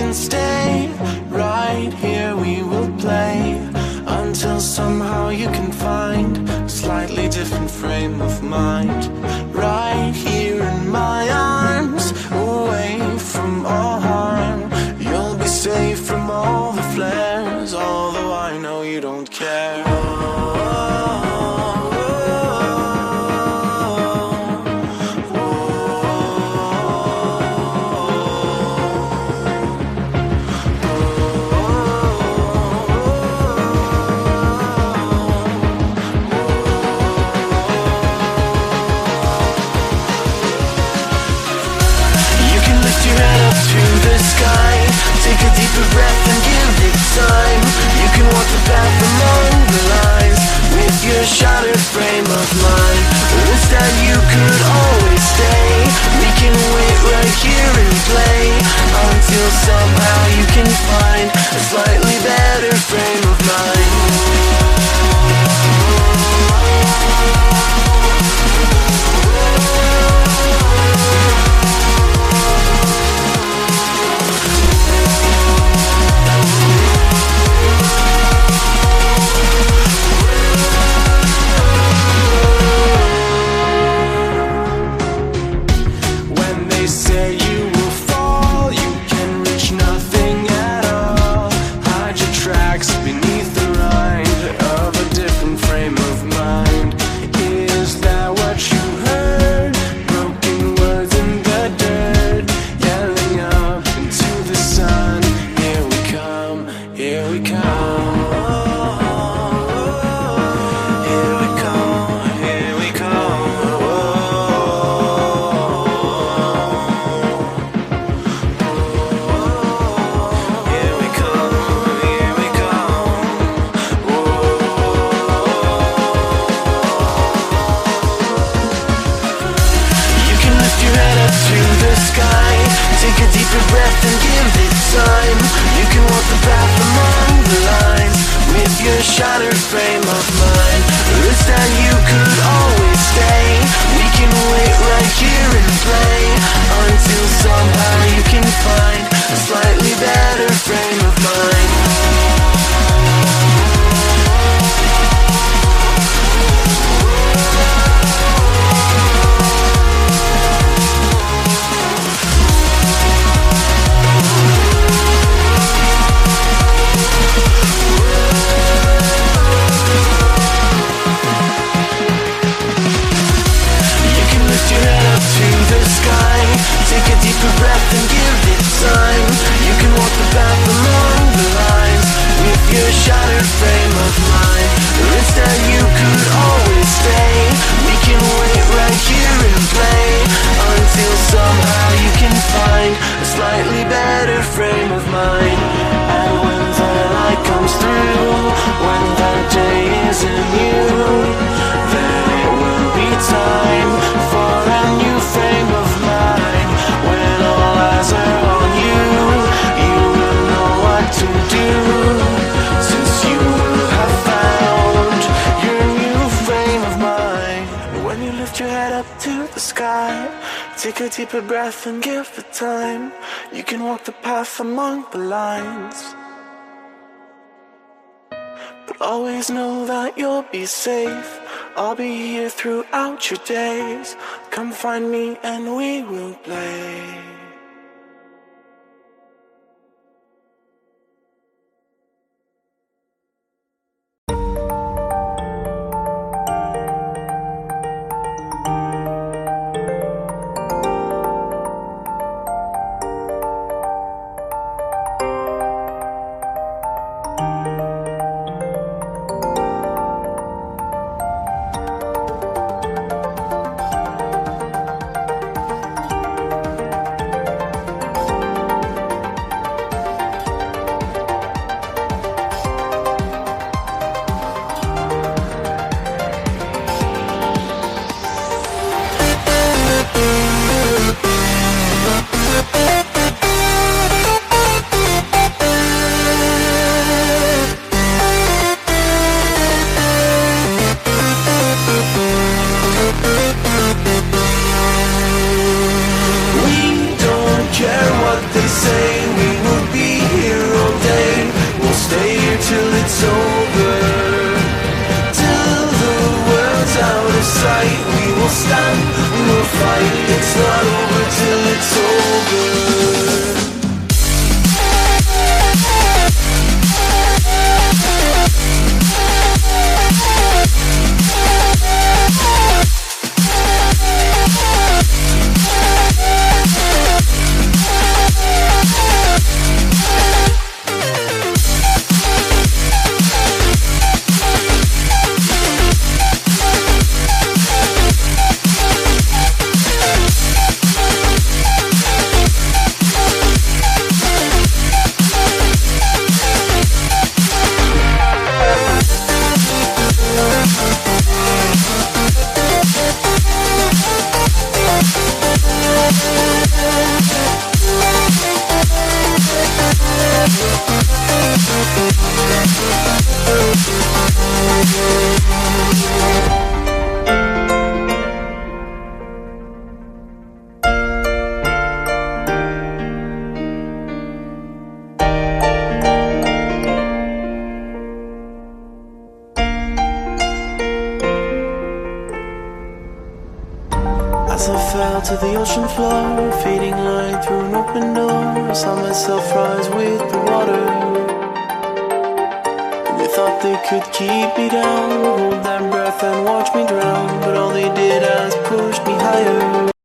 can stay right here, we will play until somehow you can find a slightly different frame of mind. Right here in my arms, away from all harm, you'll be safe from all the flares, although I know you don't care. Take a deeper breath and give it time. You can walk the path among the lines with your shattered frame of mind. Instead you could always stay. We can wait right here and play until somehow you can find a slightly better frame of mind. Shattered frame of mind. Instead you could always stay. We can wait right here and play until somehow you can find a slightly better frame of mind. Take a deeper breath and give it time. You can walk the path along the lines with your shattered frame of mind. Or instead you could always stay. We can wait right here and play until somehow you can find a slightly better frame of mind. And when the light comes through, when the day isn't new, then it will be time for a new frame of mind. When all eyes are on you, you will know what to do, since you will have found your new frame of mind. When you lift your head up to the sky, take a deeper breath and give it time. You can walk the path among the lines, but always know that you'll be safe. I'll be here throughout your days. Come find me and we will play. As I fell to the ocean floor, fading light through an open door, I saw myself rise with the water. They thought they could keep me down, hold that breath and watch me drown, but all they did was push me higher.